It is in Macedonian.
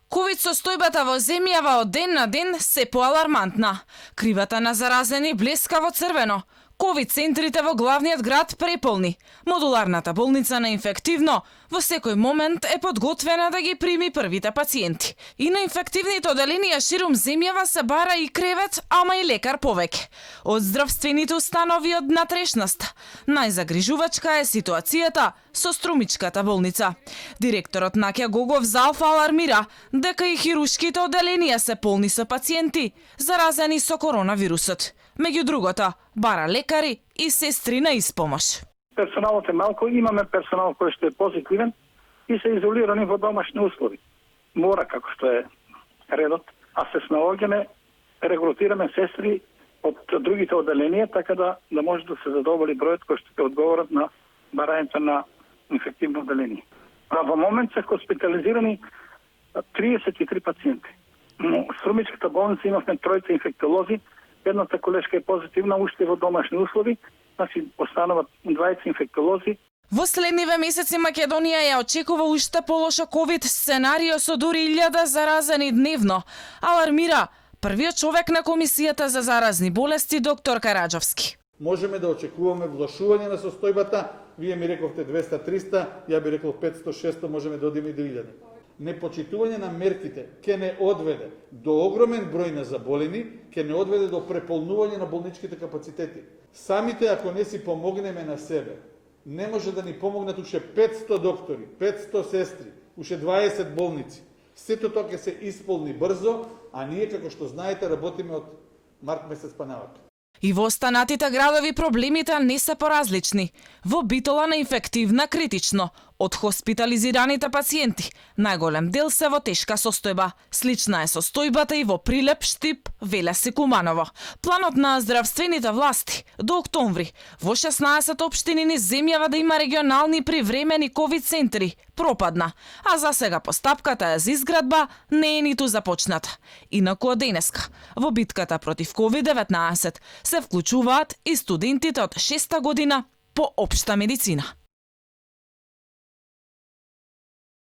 Ковид состојбата во земјава од ден на ден се поалармантна. Кривата на заразени блеска во црвено. Ковид центрите во главниот град преполни. Модуларната болница на инфективно во секој момент е подготвена да ги прими првите пациенти. И на инфективните оделенија ширум земјава се бара и кревет, ама и лекар повеќе. Од здравствените установи од натрешност. Најзагрижувачка е ситуацијата со Струмичката болница. Директорот Наќа Гогов Залфа алармира дека и хирушките оделенија се полни со пациенти заразени со коронавирусот. Меѓу другото, бара лекари и сестри на испомош. Персоналот е малку, имаме персонал кој што е позитивен и се изолирани во домашни услови. Мора, како што е редот, а се снаоѓаме, регрутираме сестри од другите оделенија, така да може да се задоволи бројот кој што ќе одговорат на барањето на инфективно оделение. А во момент се хоспитализирани 33 пациенти. Но Струмичката болница имавме тројца инфектолози, едната колешка е позитивна уште во домашни услови, значи остануваат 20 инфектолози. Во следниве месеци Македонија ја очекува уште полоша ковид сценарио со дури 1000 заразени дневно, алармира првиот човек на Комисијата за заразни болести доктор Караџовски. Можеме да очекуваме влошување на состојбата, вие ми рековте 200-300, ја би рекол 500-600, можеме да одиме и до 1000. Непочитување на мерките ќе не одведе до огромен број на заболени, ќе не одведе до преполнување на болничките капацитети. Самите ако не си помогнеме на себе, не може да ни помогнат уште 500 доктори, 500 сестри, уште 20 болници. Сето тоа ќе се исполни брзо, а ние, како што знаете, работиме од март месец па навака. И во останатите градови проблемите не се поразлични. Во Битола на инфективна критично. Од хоспитализираните пациенти, најголем дел се во тешка состојба. Слична е состојбата и во Прилеп, Штип, Велеси, Куманово. Планот на здравствените власти до октомври во 16 општини низ земјава да има регионални привремени ковид центри пропадна, а за сега постапката за изградба не е ниту започната. Инаку од денеска во битката против COVID-19 се вклучуваат и студентите од 6-та година по општа медицина.